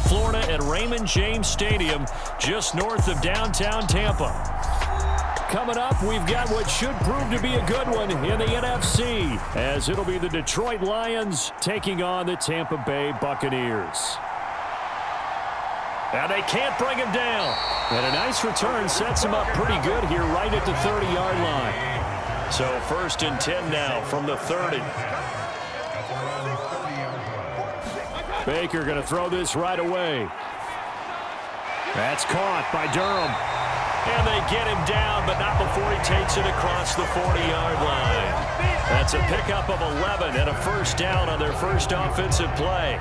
Florida at Raymond James Stadium, just north of downtown Tampa. Coming up, we've got what should prove to be a good one in the NFC, as it'll be the Detroit Lions taking on the Tampa Bay Buccaneers. And they can't bring him down. And a nice return sets him up pretty good here right at the 30-yard line. So 1st and 10 now from the 30. Baker going to throw this right away. That's caught by Durham. And they get him down, but not before he takes it across the 40-yard line. That's a pickup of 11 and a first down on their first offensive play.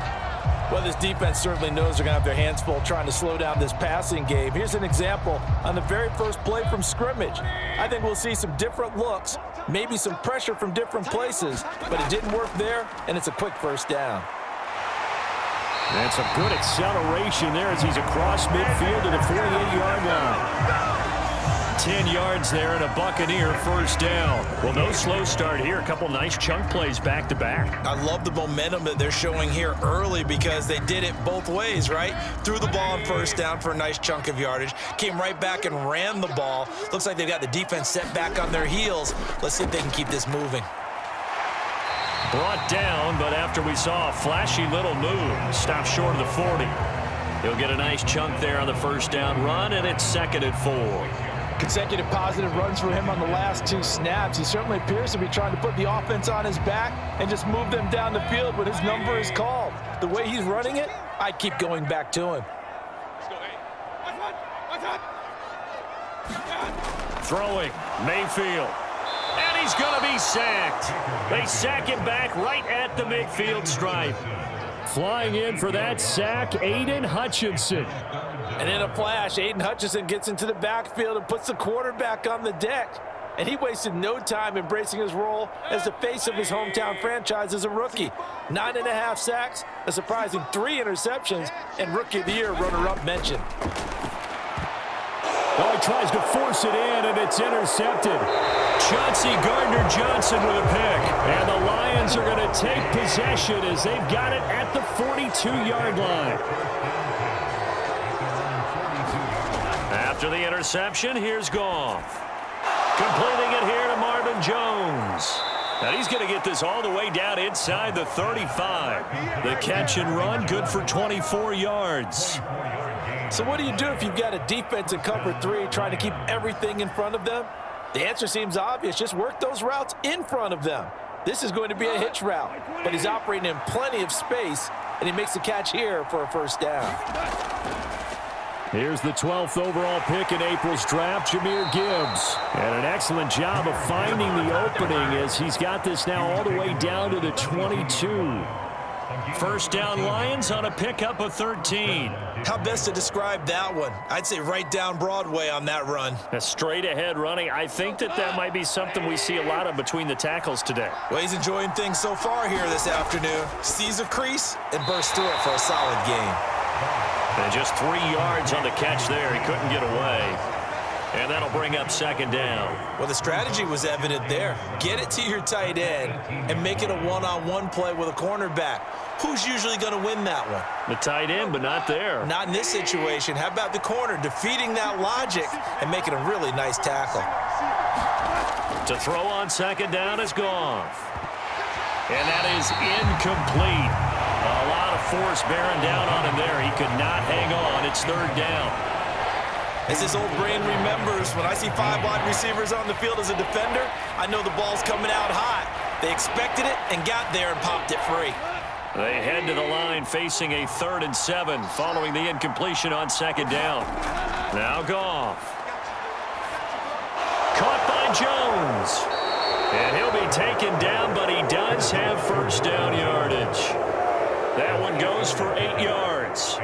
Well, this defense certainly knows they're going to have their hands full trying to slow down this passing game. Here's an example on the very first play from scrimmage. I think we'll see some different looks, maybe some pressure from different places, but it didn't work there, and it's a quick first down. And some good acceleration there as he's across midfield to the 48-yard line. 10 yards there and a Buccaneer first down. Well, no slow start here. A couple nice chunk plays back-to-back. I love the momentum that they're showing here early because they did it both ways, right? Threw the ball on first down for a nice chunk of yardage. Came right back and ran the ball. Looks like they've got the defense set back on their heels. Let's see if they can keep this moving. Brought down, but after we saw a flashy little move, stopped short of the 40. He'll get a nice chunk there on the first down run, and it's 2nd and 4. Consecutive positive runs for him on the last 2 snaps. He certainly appears to be trying to put the offense on his back and just move them down the field when his number is called. The way he's running it, I keep going back to him. Throwing, Mayfield. And he's going to be sacked. They sack him back right at the midfield stripe. Flying in for that sack, Aiden Hutchinson. And in a flash, Aiden Hutchinson gets into the backfield and puts the quarterback on the deck. And he wasted no time embracing his role as the face of his hometown franchise as a rookie. 9.5 sacks, a surprising 3 interceptions, and Rookie of the Year runner-up mention. Oh, he tries to force it in, and it's intercepted. Chauncey Gardner-Johnson with a pick. And the Lions are going to take possession as they've got it at the 42-yard line. After the interception, here's Goff. Completing it here to Marvin Jones. And he's going to get this all the way down inside the 35. The catch and run, good for 24 yards. So what do you do if you've got a defense in cover 3 trying to keep everything in front of them? The answer seems obvious. Just work those routes in front of them. This is going to be a hitch route, but he's operating in plenty of space, and he makes the catch here for a first down. Here's the 12th overall pick in April's draft, Jahmyr Gibbs. And an excellent job of finding the opening as he's got this now all the way down to the 22. First down Lions on a pickup of 13. How best to describe that one? I'd say right down Broadway on that run. A straight ahead running. I think that might be something we see a lot of between the tackles today. Well, he's enjoying things so far here this afternoon. Sees a crease and bursts through it for a solid gain. And just 3 yards on the catch there. He couldn't get away. And that'll bring up 2nd down. Well, the strategy was evident there. Get it to your tight end and make it a one-on-one play with a cornerback. Who's usually going to win that one? The tight end, but not there. Not in this situation. How about the corner defeating that logic and making a really nice tackle? To throw on 2nd down is Goff. And that is incomplete. A lot of force bearing down on him there. He could not hang on. It's 3rd down. As this old brain remembers, when I see 5 wide receivers on the field as a defender, I know the ball's coming out hot. They expected it and got there and popped it free. They head to the line facing a 3rd and 7 following the incompletion on 2nd down. Now Goff. Caught by Jones. And he'll be taken down, but he does have first down yardage. That one goes for 8 yards.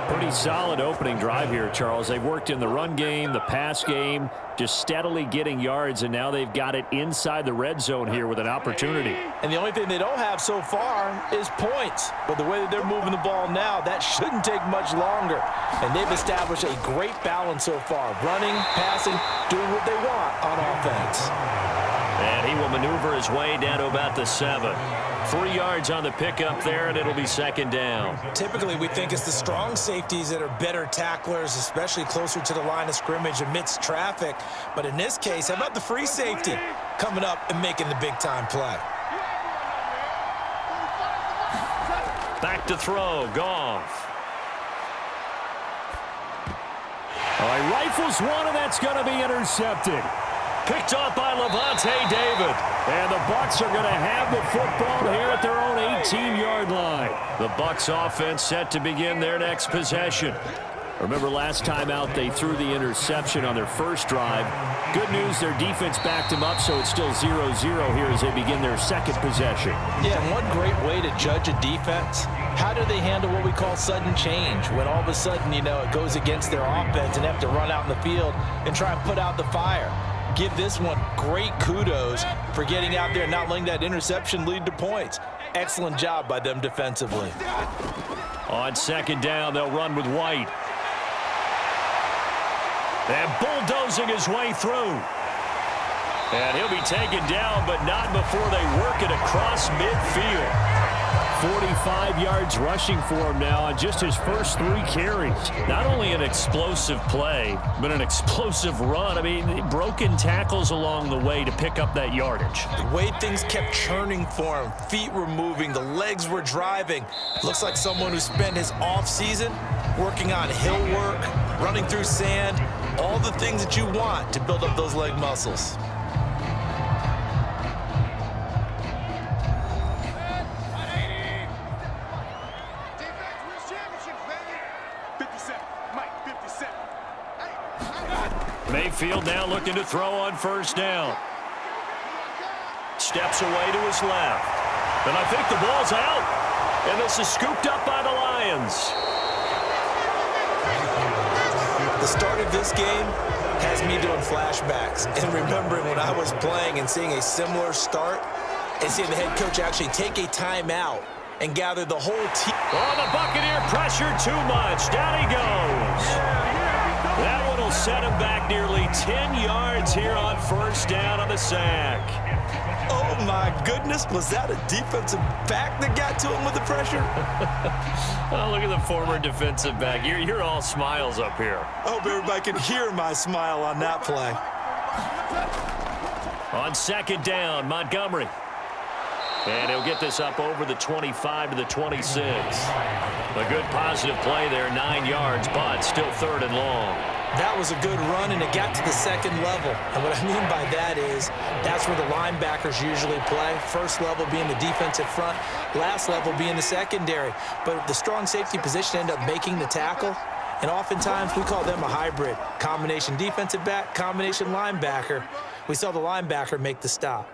Pretty solid opening drive here, Charles. They've worked in the run game, the pass game, just steadily getting yards, and now they've got it inside the red zone here with an opportunity. And the only thing they don't have so far is points. But the way that they're moving the ball now, that shouldn't take much longer. And they've established a great balance so far. Running, passing, doing what they want on offense. And he will maneuver his way down to about the 7. 3 yards on the pickup there, and it'll be second down. Typically, we think it's the strong safeties that are better tacklers, especially closer to the line of scrimmage amidst traffic. But in this case, how about the free safety coming up and making the big-time play? Back to throw, Goff. He rifles one, and that's going to be intercepted. Picked off by Levante David. And the Bucs are going to have the football here at their own 18-yard line. The Bucs offense set to begin their next possession. Remember last time out they threw the interception on their first drive. Good news, their defense backed them up, so it's still 0-0 here as they begin their second possession. Yeah, and one great way to judge a defense, how do they handle what we call sudden change? When all of a sudden, you know, it goes against their offense and they have to run out in the field and try and put out the fire. Give this one great kudos for getting out there and not letting that interception lead to points. Excellent job by them defensively. On second down, they'll run with White. And bulldozing his way through. And he'll be taken down, but not before they work it across midfield. 45 yards rushing for him now on just his first 3 carries. Not only an explosive play, but an explosive run. I mean, broken tackles along the way to pick up that yardage. The way things kept churning for him, feet were moving, the legs were driving. Looks like someone who spent his off-season working on hill work, running through sand, all the things that you want to build up those leg muscles. Mayfield now looking to throw on first down. Steps away to his left. And I think the ball's out. And this is scooped up by the Lions. The start of this game has me doing flashbacks and remembering when I was playing and seeing a similar start and seeing the head coach actually take a timeout and gather the whole team. Oh, the Buccaneer pressure too much. Down he goes. That one will set him back nearly 10 yards here on first down on the sack. Oh, my goodness. Was that a defensive back that got to him with the pressure? Oh, look at the former defensive back. You're all smiles up here. I hope everybody can hear my smile on that play. On second down, Montgomery. And he'll get this up over the 25 to the 26. A good positive play there, 9 yards, but still third and long. That was a good run, and it got to the second level. And what I mean by that is that's where the linebackers usually play. First level being the defensive front, last level being the secondary. But the strong safety position ended up making the tackle. And oftentimes we call them a hybrid. Combination defensive back, combination linebacker. We saw the linebacker make the stop.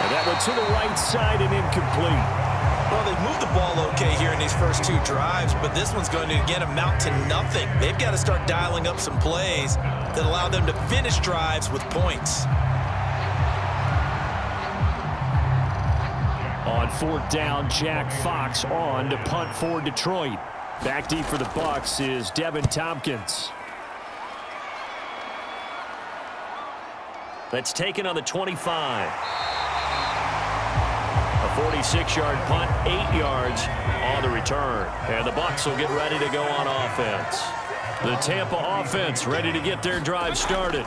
And that went to the right side and incomplete. Well, they've moved the ball okay here in these first 2 drives, but this one's going to, again, amount to nothing. They've got to start dialing up some plays that allow them to finish drives with points. On fourth down, Jack Fox on to punt for Detroit. Back deep for the Bucs is Devin Tompkins. That's taken on the 25. A 46-yard punt, 8 yards on the return. And the Bucs will get ready to go on offense. The Tampa offense ready to get their drive started.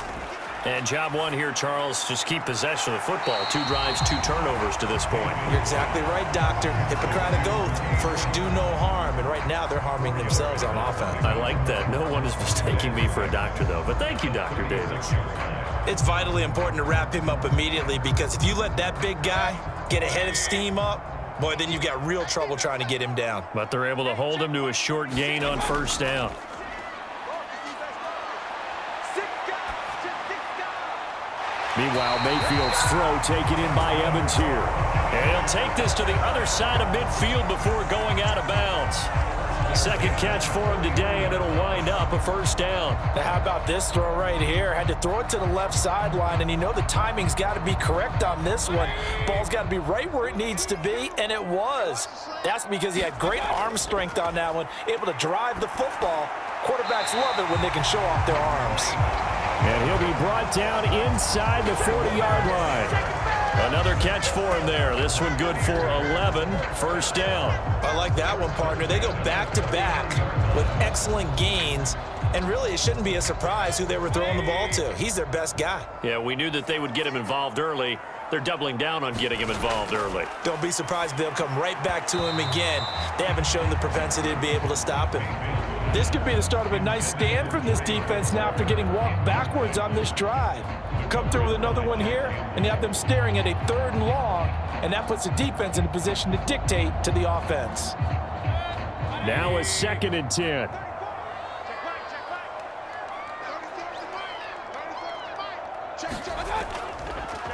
And job one here, Charles, just keep possession of the football. 2 drives, 2 turnovers to this point. You're exactly right, Doctor. Hippocratic oath, first do no harm. And right now they're harming themselves on offense. I like that. No one is mistaking me for a doctor, though. But thank you, Dr. Davis. It's vitally important to wrap him up immediately because if you let that big guy get ahead of steam up, boy, then you've got real trouble trying to get him down. But they're able to hold him to a short gain on first down. Meanwhile, Mayfield's throw taken in by Evans here. And he'll take this to the other side of midfield before going out of bounds. Second catch for him today, and it'll wind up a first down. Now, how about this throw right here? Had to throw it to the left sideline, and you know the timing's got to be correct on this one. Ball's got to be right where it needs to be, and it was. That's because he had great arm strength on that one, able to drive the football. Quarterbacks love it when they can show off their arms. And he'll be brought down inside the 40-yard line. Another catch for him there. This one good for 11. First down. I like that one, partner. They go back-to-back with excellent gains. And really, it shouldn't be a surprise who they were throwing the ball to. He's their best guy. Yeah, we knew that they would get him involved early. They're doubling down on getting him involved early. Don't be surprised if they'll come right back to him again. They haven't shown the propensity to be able to stop him. This could be the start of a nice stand from this defense now after getting walked backwards on this drive. Come through with another one here, and you have them staring at a 3rd and long, and that puts the defense in a position to dictate to the offense. Now a 2nd and 10.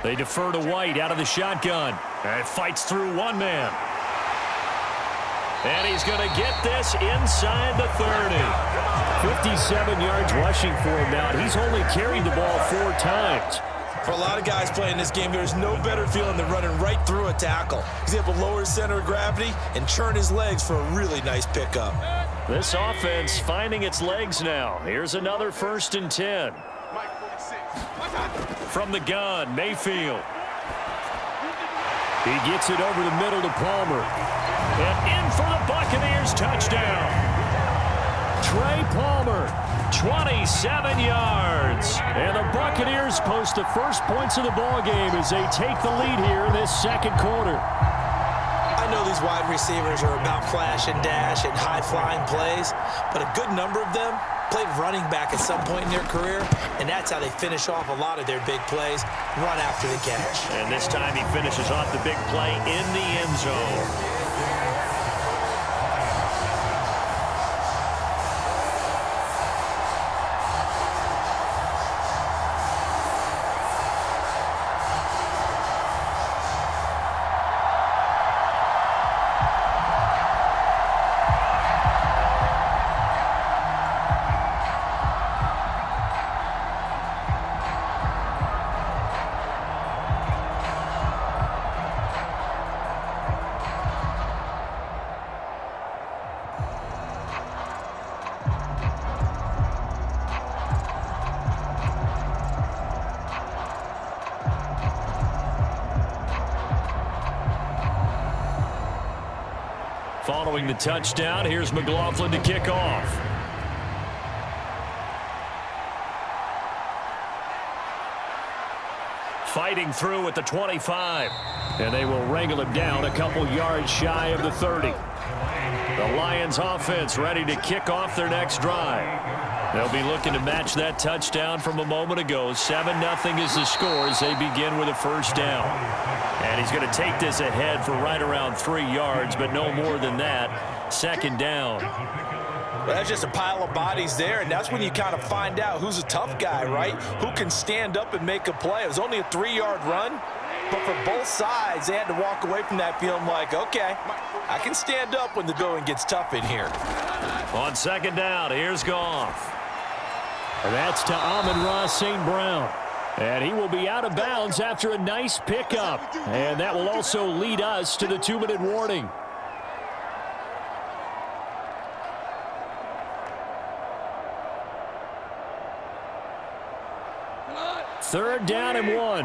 They defer to White out of the shotgun. And fights through one man. And he's going to get this inside the 30. 57 yards rushing for him now. He's only carried the ball 4 times. For a lot of guys playing this game, there's no better feeling than running right through a tackle. He's able to lower his center of gravity and churn his legs for a really nice pickup. This offense finding its legs now. Here's another 1st and 10. From the gun, Mayfield. He gets it over the middle to Palmer. And in for the Buccaneers touchdown. Trey Palmer. 27 yards. And the Buccaneers post the first points of the ball game as they take the lead here in this 2nd quarter. I know these wide receivers are about flash and dash and high-flying plays, but a good number of them played running back at some point in their career, and that's how they finish off a lot of their big plays, run after the catch. And this time he finishes off the big play in the end zone. Following the touchdown, here's McLaughlin to kick off. Fighting through at the 25. And they will wrangle him down a couple yards shy of the 30. The Lions offense ready to kick off their next drive. They'll be looking to match that touchdown from a moment ago. 7-0 is the score as they begin with a 1st down. And he's going to take this ahead for right around 3 yards, but no more than that. 2nd down. Well, that's just a pile of bodies there, and that's when you kind of find out who's a tough guy, right? Who can stand up and make a play. It was only a 3-yard run, but for both sides, they had to walk away from that feeling like, okay, I can stand up when the going gets tough in here. On 2nd down, here's Goff. And that's to Amon-Ra St. Brown. And he will be out of bounds after a nice pickup. And that will also lead us to the 2-minute warning. Third down and 1.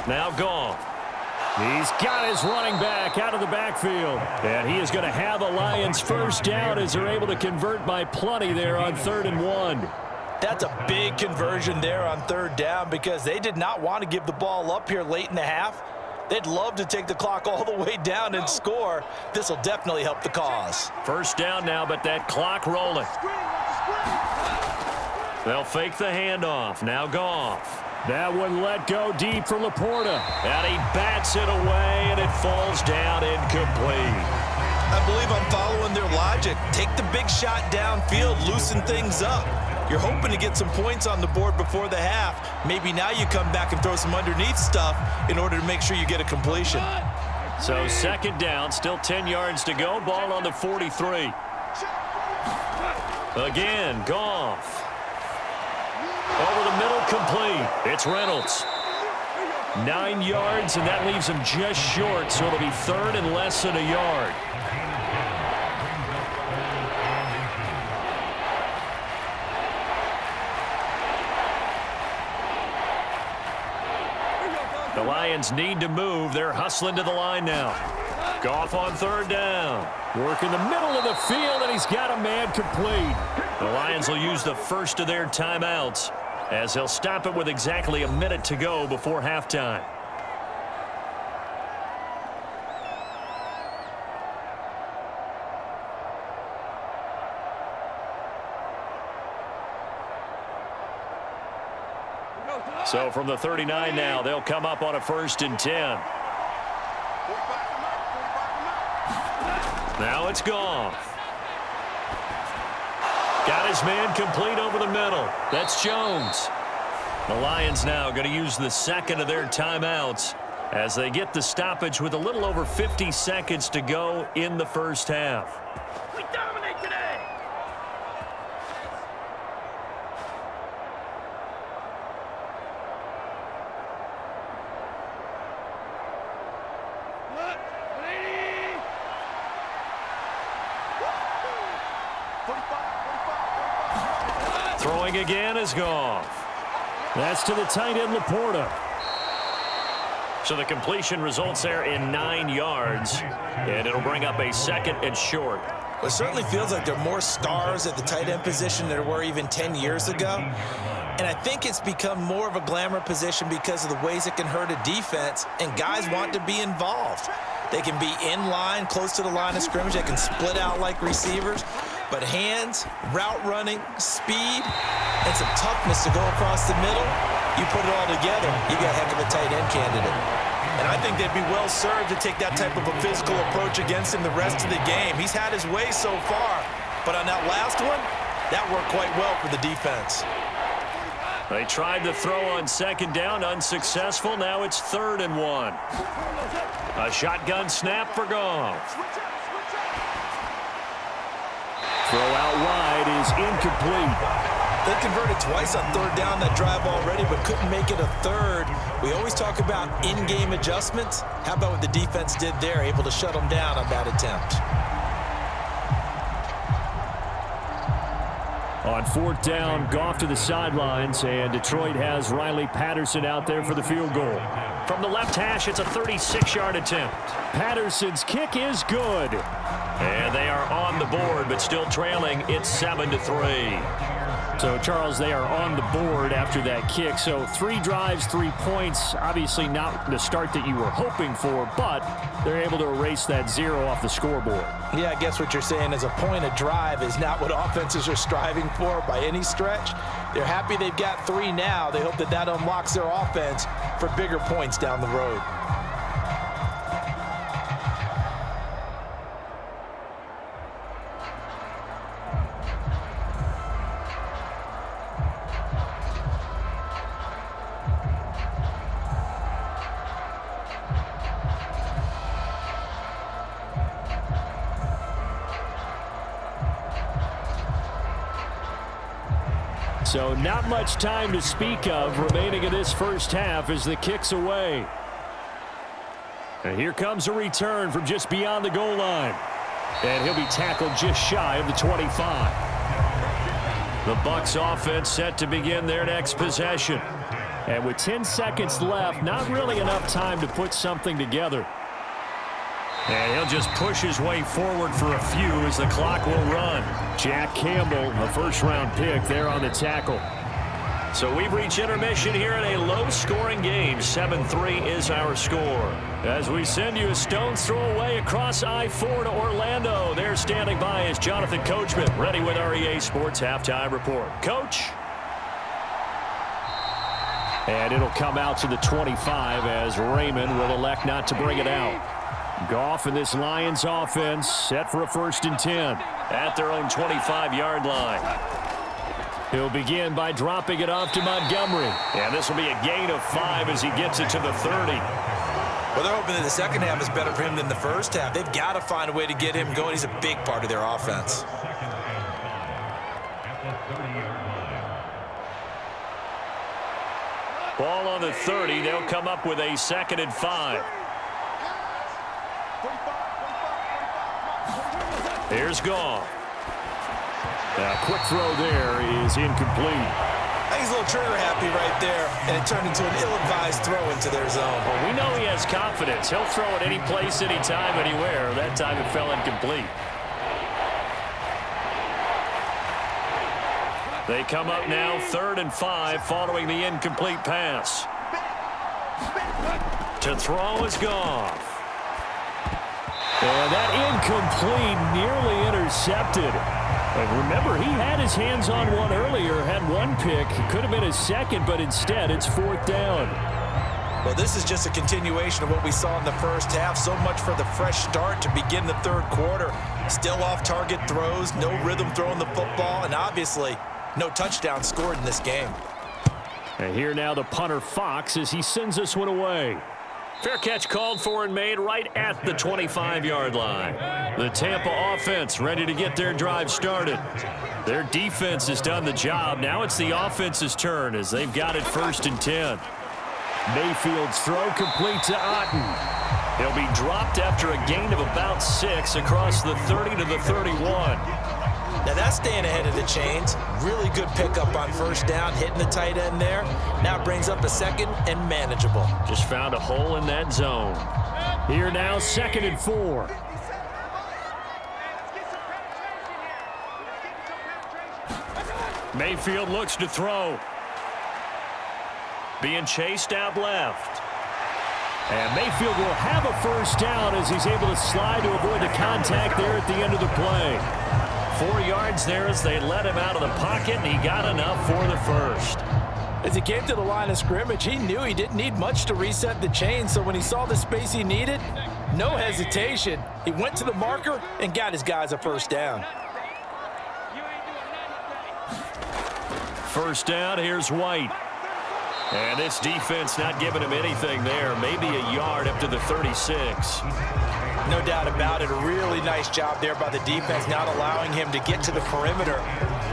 Now Goff. He's got his running back out of the backfield. And he is going to have a Lions 1st down as they're able to convert by plenty there on 3rd and 1. That's a big conversion there on 3rd down because they did not want to give the ball up here late in the half. They'd love to take the clock all the way down and score. This will definitely help the cause. 1st down now, but that clock rolling. They'll fake the handoff. Now Goff. That one let go deep for Laporta. And he bats it away, and it falls down incomplete. I believe I'm following their logic. Take the big shot downfield, loosen things up. You're hoping to get some points on the board before the half. Maybe now you come back and throw some underneath stuff in order to make sure you get a completion. So 2nd down, still 10 yards to go. Ball on the 43. Again, Goff. Over the middle, complete. It's Reynolds. 9 yards, and that leaves him just short, so it'll be 3rd and less than a yard. Lions need to move. They're hustling to the line now. Goff on third down. Work in the middle of the field, and he's got a man complete. The Lions will use the first of their timeouts as they'll stop it with exactly a minute to go before halftime. So from the 39 now, they'll come up on a 1st and 10. Now it's Goff. Got his man complete over the middle. That's Jones. The Lions now going to use the second of their timeouts as they get the stoppage with a little over 50 seconds to go in the first half. We dominate today. Throwing again is Goff. That's to the tight end, Laporta. So the completion results there in 9 yards, and it'll bring up a 2nd and short. Well, it certainly feels like there are more stars at the tight end position than there were even 10 years ago. And I think it's become more of a glamour position because of the ways it can hurt a defense, and guys want to be involved. They can be in line, close to the line of scrimmage. They can split out like receivers. But hands, route running, speed, and some toughness to go across the middle, you put it all together, you got a heck of a tight end candidate. And I think they'd be well served to take that type of a physical approach against him the rest of the game. He's had his way so far, but on that last one, that worked quite well for the defense. They tried to throw on 2nd down, unsuccessful. Now it's 3rd and 1. A shotgun snap for Goff. Throw out wide is incomplete. They converted twice on 3rd down that drive already, but couldn't make it a 3rd. We always talk about in-game adjustments. How about what the defense did there, able to shut them down on that attempt? On 4th down, Goff to the sidelines, and Detroit has Riley Patterson out there for the field goal. From the left hash, it's a 36-yard attempt. Patterson's kick is good. And they are on the board, but still trailing. It's 7-3. So, Charles, they are on the board after that kick. So 3 drives, 3 points. Obviously not the start that you were hoping for, but they're able to erase that 0 off the scoreboard. Yeah, I guess what you're saying is a point a drive is not what offenses are striving for by any stretch. They're happy they've got 3 now. They hope that that unlocks their offense for bigger points down the road. So not much time to speak of remaining in this first half as the kick's away. And here comes a return from just beyond the goal line. And he'll be tackled just shy of the 25. The Bucs offense set to begin their next possession. And with 10 seconds left, not really enough time to put something together. And he'll just push his way forward for a few as the clock will run. Jack Campbell, a first-round pick there on the tackle. So we've reached intermission here in a low-scoring game. 7-3 is our score. As we send you a stone's throw away across I-4 to Orlando. There standing by is Jonathan Coachman, ready with our EA Sports Halftime Report. Coach? And it'll come out to the 25 as Raymond will elect not to bring it out. Goff and this Lions offense set for a 1st and 10. At their own 25-yard line. He'll begin by dropping it off to Montgomery. And this will be a gain of 5 as he gets it to the 30. Well, they're hoping that the second half is better for him than the first half. They've got to find a way to get him going. He's a big part of their offense. Ball on the 30. They'll come up with a 2nd and 5. Here's Goff. A quick throw there is incomplete. I think he's a little trigger happy right there, and it turned into an ill-advised throw into their zone. Well, we know he has confidence. He'll throw it any place, anytime, anywhere. That time it fell incomplete. They come up now 3rd and 5 following the incomplete pass. To throw is Goff. And that incomplete nearly intercepted. And remember, he had his hands on one earlier, had one pick. It could have been his second, but instead it's 4th down. Well, this is just a continuation of what we saw in the first half. So much for the fresh start to begin the 3rd quarter. Still off-target throws, no rhythm throwing the football, and obviously no touchdown scored in this game. And here now the punter Fox as he sends this one away. Fair catch called for and made right at the 25-yard line. The Tampa offense ready to get their drive started. Their defense has done the job. Now it's the offense's turn as they've got it 1st and 10. Mayfield's throw complete to Otten. He'll be dropped after a gain of about 6 across the 30 to the 31. Now that's staying ahead of the chains. Really good pickup on 1st down, hitting the tight end there. Now brings up a 2nd and manageable. Just found a hole in that zone. Here now 2nd and 4. Mayfield looks to throw. Being chased out left. And Mayfield will have a 1st down as he's able to slide to avoid the contact there at the end of the play. 4 yards there as they let him out of the pocket, and he got enough for the 1st. As he came to the line of scrimmage, he knew he didn't need much to reset the chain, so when he saw the space he needed, no hesitation. He went to the marker and got his guys a 1st down. 1st down, here's White. And this defense not giving him anything there, maybe a yard up to the 36. No doubt about it. A really nice job there by the defense, not allowing him to get to the perimeter.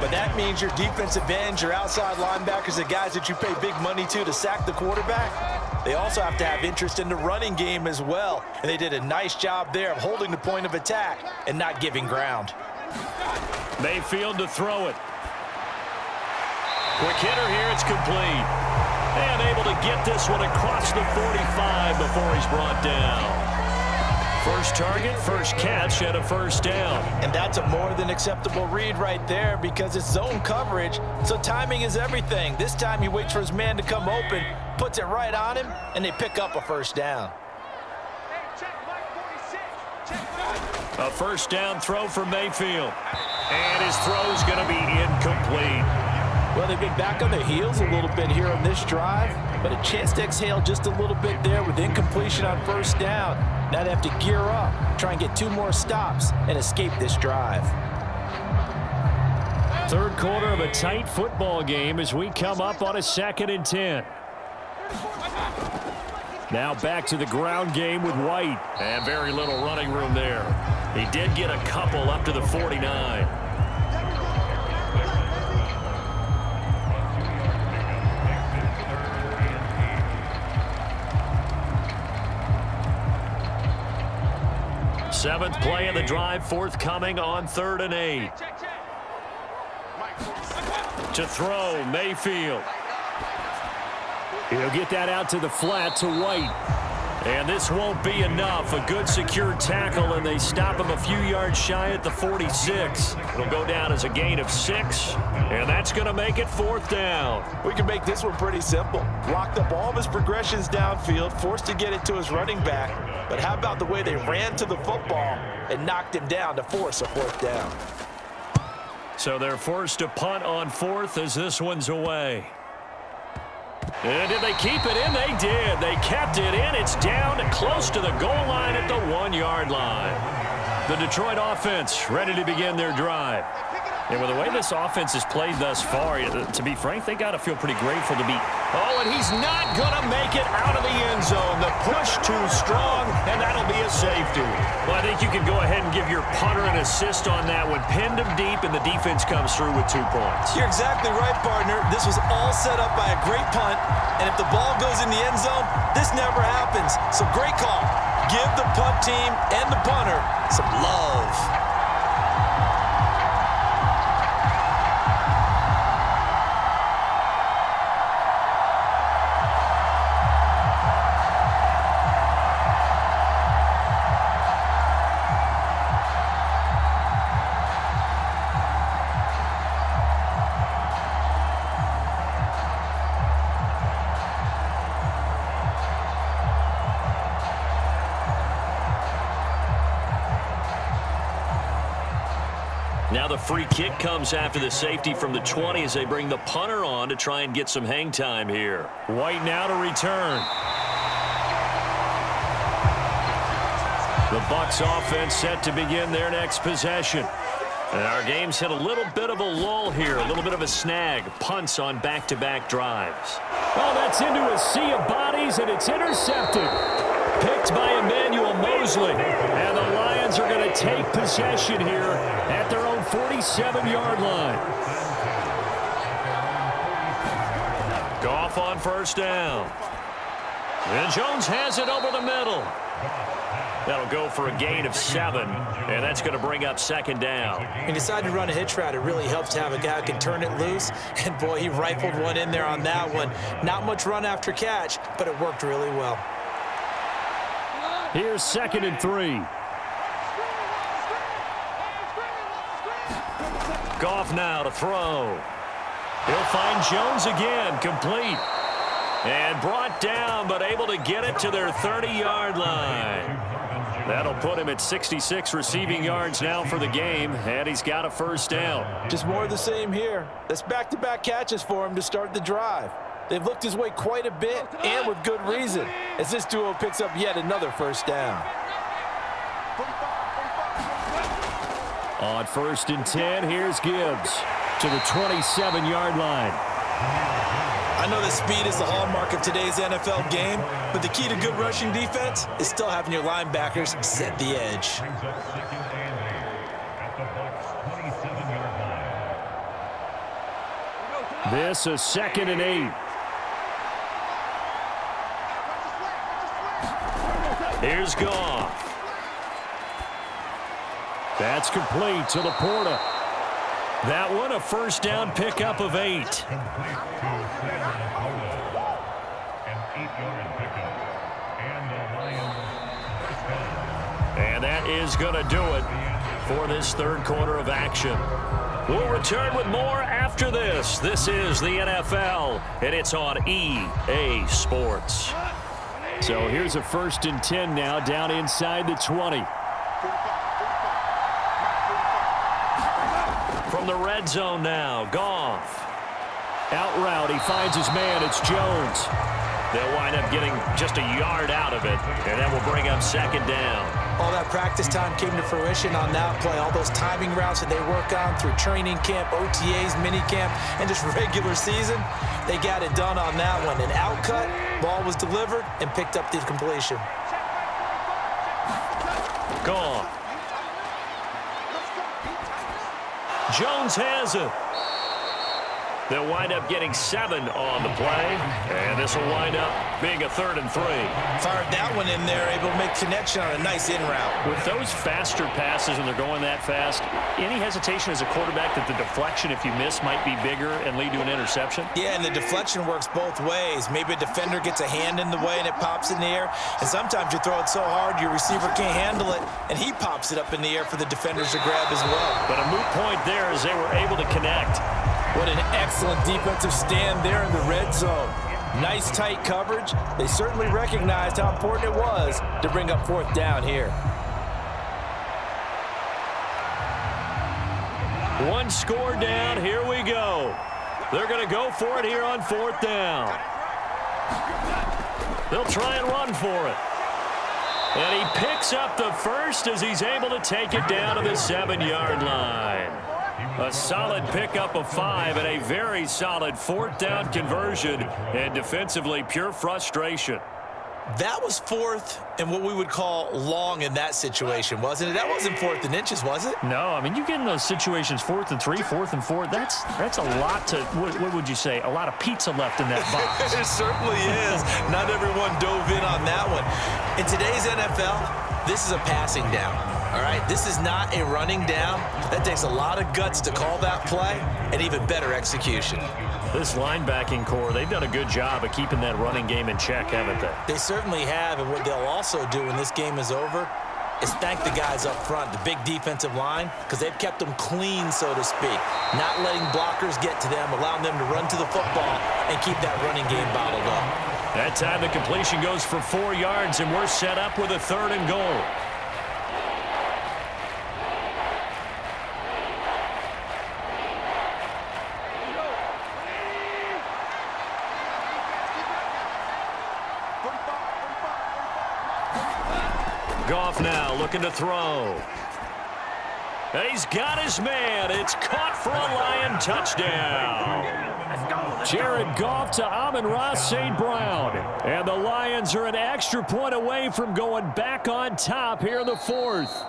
But that means your defensive ends, your outside linebackers, the guys that you pay big money to sack the quarterback, they also have to have interest in the running game as well. And they did a nice job there of holding the point of attack and not giving ground. Mayfield to throw it. Quick hitter here, it's complete. And able to get this one across the 45 before he's brought down. 1st target, 1st catch, and a 1st down. And that's a more than acceptable read right there because it's zone coverage, so timing is everything. This time he waits for his man to come open, puts it right on him, and they pick up a 1st down. A 1st down throw for Mayfield. And his throw's going to be incomplete. Well, they've been back on their heels a little bit here on this drive, but a chance to exhale just a little bit there with incompletion on 1st down. Now they have to gear up, try and get 2 more stops, and escape this drive. 3rd quarter of a tight football game as we come up on a 2nd and 10. Now back to the ground game with White. And very little running room there. He did get a couple up to the 49. Seventh play of the drive forthcoming on 3rd and 8. To throw, Mayfield. He'll get that out to the flat to White. And this won't be enough. A good secure tackle, and they stop him a few yards shy at the 46. It'll go down as a gain of 6, and that's going to make it 4th down. We can make this one pretty simple. Blocked up all of his progressions downfield, forced to get it to his running back. But how about the way they ran to the football and knocked him down to force a 4th down? So they're forced to punt on 4th as this one's away. And did they keep it in? They did. They kept it in. It's down close to the goal line at the 1-yard line. The Detroit offense ready to begin their drive. And with the way this offense has played thus far, to be frank, they got to feel pretty grateful to be. Oh, and he's not going to make it out of the end zone. The push too strong, and that'll be a safety. Well, I think you can go ahead and give your punter an assist on that one. Pinned him deep, and the defense comes through with 2 points. You're exactly right, partner. This was all set up by a great punt, and if the ball goes in the end zone, this never happens. So great call. Give the punt team and the punter some love. Now the free kick comes after the safety from the 20 as they bring the punter on to try and get some hang time here. White now to return. The Bucs offense set to begin their next possession. And our game's hit a little bit of a lull here, a little bit of a snag. Punts on back-to-back drives. Oh, that's into a sea of bodies, and it's intercepted. Picked by Emmanuel Mosley. And the Lions are going to take possession here at their own 47-yard line. Goff on first down. And Jones has it over the middle. That'll go for a gain of 7, and that's going to bring up second down. He decided to run a hitch route. It really helps to have a guy who can turn it loose. And, boy, he rifled one in there on that one. Not much run after catch, but it worked really well. Here's 2nd and 3. Goff now to throw. He'll find Jones again, complete. And brought down, but able to get it to their 30-yard line. That'll put him at 66 receiving yards now for the game, and he's got a first down. Just more of the same here. That's back-to-back catches for him to start the drive. They've looked his way quite a bit, and with good reason, as this duo picks up yet another first down. On 1st and 10, here's Gibbs to the 27-yard line. I know that speed is the hallmark of today's NFL game, but the key to good rushing defense is still having your linebackers set the edge. This is 2nd and 8. Here's Goff. That's complete to Laporta. That one a first down pickup of 8. And that is going to do it for this third quarter of action. We'll return with more after this. This is the NFL, and it's on EA Sports. So here's a 1st and 10 now down inside the 20. From the red zone now, Goff. Out route, he finds his man. It's Jones. They'll wind up getting just a yard out of it, and that will bring up second down. All that practice time came to fruition on that play. All those timing routes that they work on through training camp, OTAs, minicamp, and just regular season, they got it done on that one. An outcut, ball was delivered, and picked up the completion. Gone. Jones has it. They'll wind up getting 7 on the play, and this will wind up being a 3rd and 3. Fired that one in there, able to make connection on a nice in route. With those faster passes when they're going that fast, any hesitation as a quarterback that the deflection, if you miss, might be bigger and lead to an interception? Yeah, and the deflection works both ways. Maybe a defender gets a hand in the way and it pops in the air, and sometimes you throw it so hard your receiver can't handle it, and he pops it up in the air for the defenders to grab as well. But a moot point there as they were able to connect. What an excellent defensive stand there in the red zone. Nice tight coverage. They certainly recognized how important it was to bring up 4th down here. One score down. Here we go. They're going to go for it here on 4th down. They'll try and run for it. And he picks up the first as he's able to take it down to the 7-yard line. A solid pickup of 5 and a very solid 4th down conversion, and defensively pure frustration. That was 4th and what we would call long in that situation, wasn't it? That wasn't 4th and inches, was it? No, I mean, you get in those situations 4th and 3, 4th and 4. That's a lot to, what would you say, a lot of pizza left in that box. It certainly is. Not everyone dove in on that one. In today's NFL, this is a passing down. All right, this is not a running down. That takes a lot of guts to call that play and even better execution. This linebacking core, they've done a good job of keeping that running game in check, haven't they? They certainly have, and what they'll also do when this game is over is thank the guys up front, the big defensive line, because they've kept them clean, so to speak. Not letting blockers get to them, allowing them to run to the football and keep that running game bottled up. That time the completion goes for 4 yards, and we're set up with a 3rd and goal. Goff now looking to throw. And he's got his man. It's caught for a Lion touchdown. Jared Goff to Amon-Ra St. Brown. And the Lions are an extra point away from going back on top here in the fourth.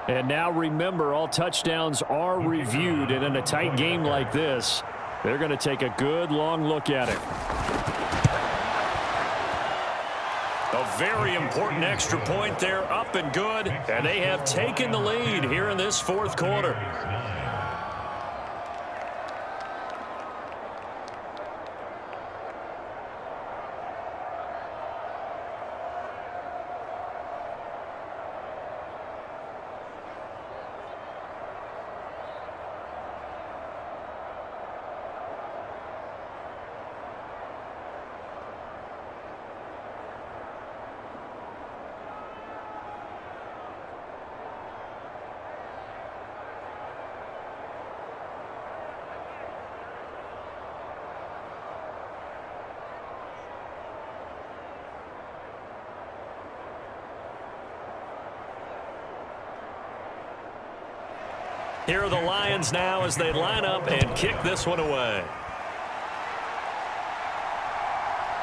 And now remember, all touchdowns are reviewed. And in a tight game like this, they're going to take a good long look at it. A very important extra point there, up and good. And they have taken the lead here in this fourth quarter. Here are the Lions now as they line up and kick this one away.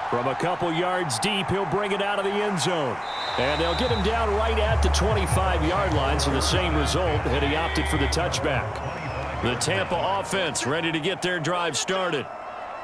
From a couple yards deep, he'll bring it out of the end zone. And they'll get him down right at the 25-yard line, so the same result had he opted for the touchback. The Tampa offense ready to get their drive started.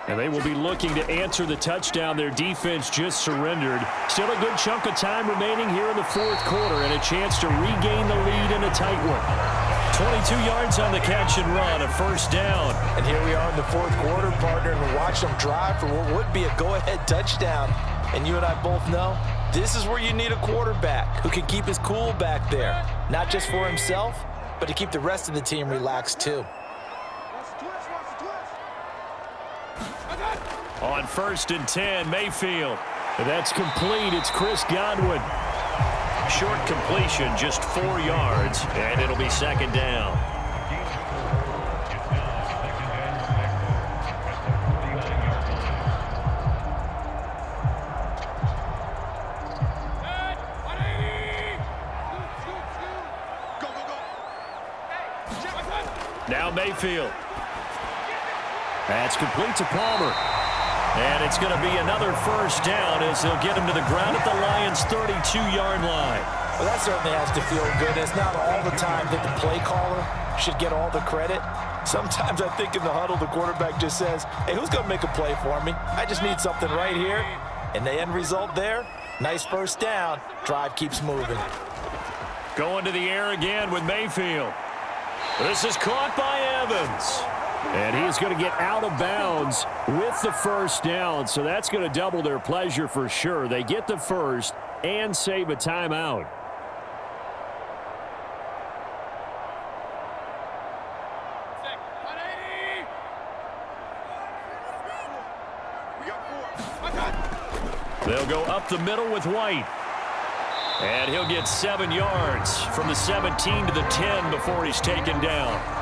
And they will be looking to answer the touchdown their defense just surrendered. Still a good chunk of time remaining here in the fourth quarter and a chance to regain the lead in a tight one. 22 yards on the catch and run, a first down. And here we are in the fourth quarter, partner, and watch them drive for what would be a go-ahead touchdown. And you and I both know this is where you need a quarterback who can keep his cool back there, not just for himself, but to keep the rest of the team relaxed too. On 1st and 10, Mayfield. And that's complete. It's Chris Godwin. Short completion, just 4 yards, and it'll be second down. Now Mayfield. That's complete to Palmer. And it's going to be another first down as they'll get him to the ground at the Lions' 32-yard line. Well, that certainly has to feel good. It's not all the time that the play caller should get all the credit. Sometimes I think in the huddle, the quarterback just says, hey, who's going to make a play for me? I just need something right here. And the end result there, nice first down. Drive keeps moving. Going to the air again with Mayfield. This is caught by Evans. And he's going to get out of bounds with the first down, so that's going to double their pleasure for sure. They get the first and save a timeout. They'll go up the middle with White. And he'll get 7 yards from the 17 to the 10 before he's taken down.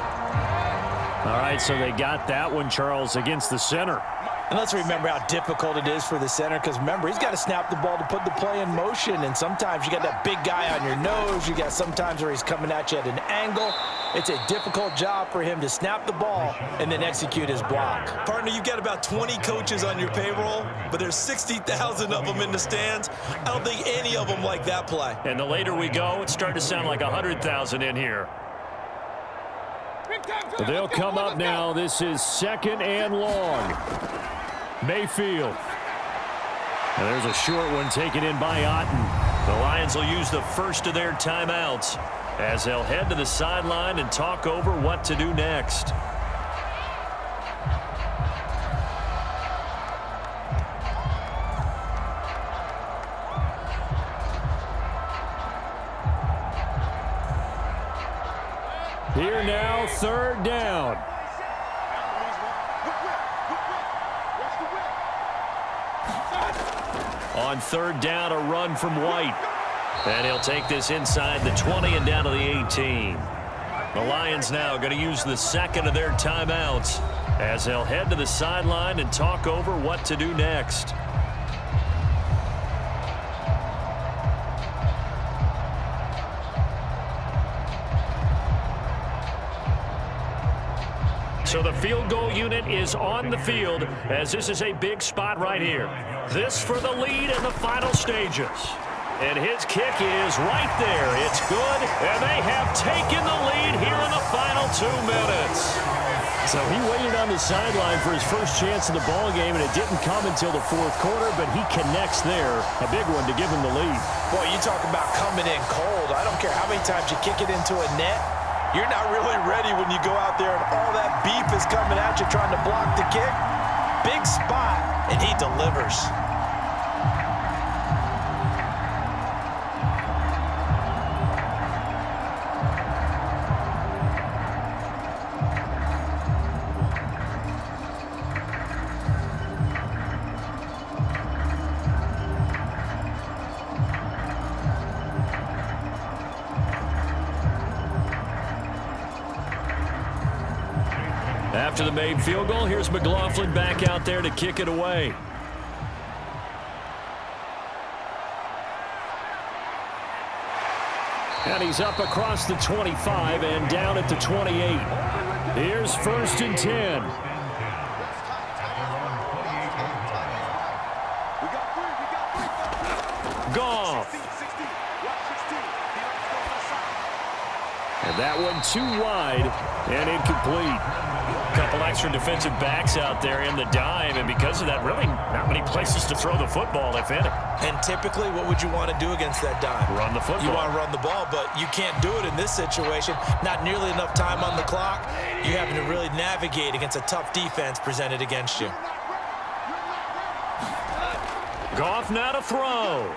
All right, so they got that one, Charles, against the center. And let's remember how difficult it is for the center, because remember, he's got to snap the ball to put the play in motion, and sometimes you got that big guy on your nose. You got sometimes where he's coming at you at an angle. It's a difficult job for him to snap the ball and then execute his block. Partner, you've got about 20 coaches on your payroll, but there's 60,000 of them in the stands. I don't think any of them like that play. And the later we go, it's starting to sound like 100,000 in here. They'll come up now. This is 2nd and long. Mayfield. And there's a short one taken in by Otten. The Lions will use the first of their timeouts as they'll head to the sideline and talk over what to do next. Here now, 3rd down. On 3rd down, a run from White. And he'll take this inside the 20 and down to the 18. The Lions now going to use the second of their timeouts as they'll head to the sideline and talk over what to do next. So the field goal unit is on the field as this is a big spot right here. This for the lead in the final stages. And his kick is right there. It's good, and they have taken the lead here in the final 2 minutes. So he waited on the sideline for his first chance in the ball game, and it didn't come until the fourth quarter, but he connects there. A big one to give him the lead. Boy, you talk about coming in cold. I don't care how many times you kick it into a net. You're not really ready when you go out there and all that beef is coming at you trying to block the kick. Big spot, and he delivers. After the made field goal, here's McLaughlin back out there to kick it away. And he's up across the 25 and down at the 28. Here's 1st and 10. Goff. And that one too wide and incomplete. Couple extra defensive backs out there in the dime, and because of that, really not many places to throw the football, if any. And typically, what would you want to do against that dime? Run the football. You want to run the ball, but you can't do it in this situation. Not nearly enough time on the clock. You're having to really navigate against a tough defense presented against you. Goff now to throw.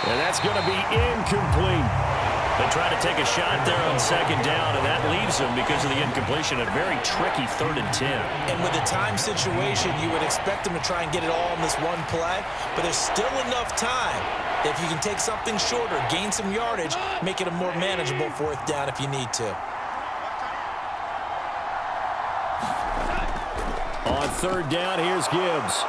And that's going to be incomplete. They try to take a shot there on 2nd down, and that leaves them because of the incompletion. A very tricky 3rd and 10. And with a time situation, you would expect them to try and get it all in this one play, but there's still enough time that if you can take something shorter, gain some yardage, make it a more manageable 4th down if you need to. On 3rd down, here's Gibbs.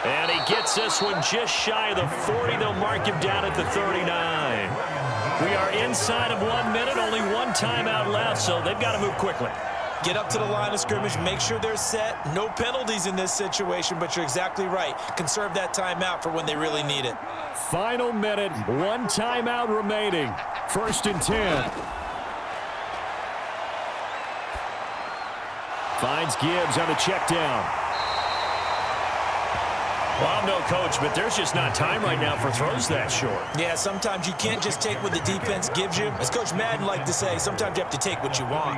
And he gets this one just shy of the 40. They'll mark him down at the 39. We are inside of 1 minute, only one timeout left, so they've got to move quickly. Get up to the line of scrimmage, make sure they're set. No penalties in this situation, but you're exactly right. Conserve that timeout for when they really need it. Final minute, one timeout remaining. 1st and 10. Finds Gibbs on the check down. Well, I'm no coach, but there's just not time right now for throws that short. Yeah, sometimes you can't just take what the defense gives you. As Coach Madden liked to say, sometimes you have to take what you want.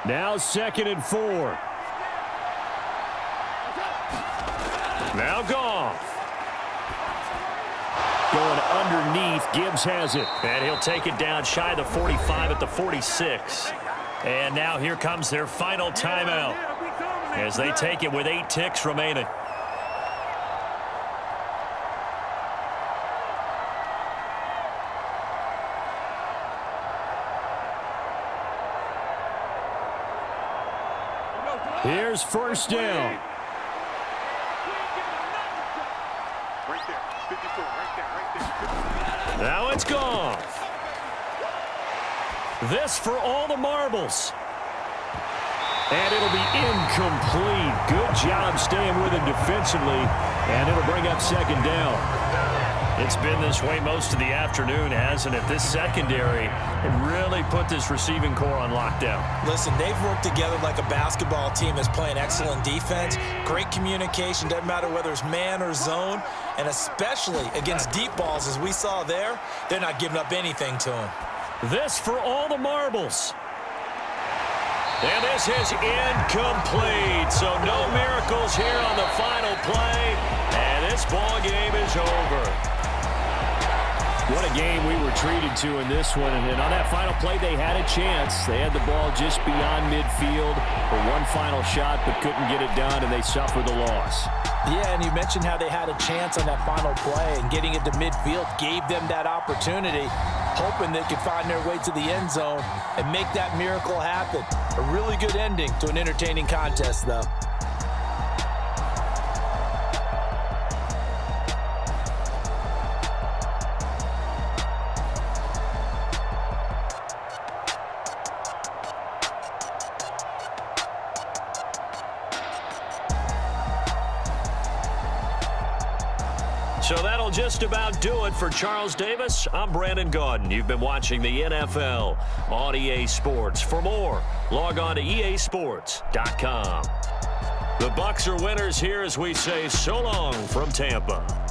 Now 2nd and 4. Now Goff. Going underneath, Gibbs has it. And he'll take it down shy of the 45 at the 46. And now here comes their final timeout as they take it with 8 ticks remaining. Here's 1st down. Now it's Goff. This for all the marbles. And it'll be incomplete. Good job staying with him defensively. And it'll bring up 2nd down. It's been this way most of the afternoon, hasn't it? This secondary really put this receiving core on lockdown. Listen, they've worked together like a basketball team that's playing excellent defense. Great communication, doesn't matter whether it's man or zone. And especially against deep balls, as we saw there, they're not giving up anything to them. This for all the marbles. And this is incomplete. So no miracles here on the final play. And this ball game is over. What a game we were treated to in this one. And on that final play, they had a chance. They had the ball just beyond midfield for one final shot, but couldn't get it done, and they suffered the loss. Yeah, and you mentioned how they had a chance on that final play, and getting it to midfield gave them that opportunity, hoping they could find their way to the end zone and make that miracle happen. A really good ending to an entertaining contest, though. So that'll just about do it for Charles Davis. I'm Brandon Gaudin. You've been watching the NFL on EA Sports. For more, log on to easports.com. The Bucs are winners here as we say so long from Tampa.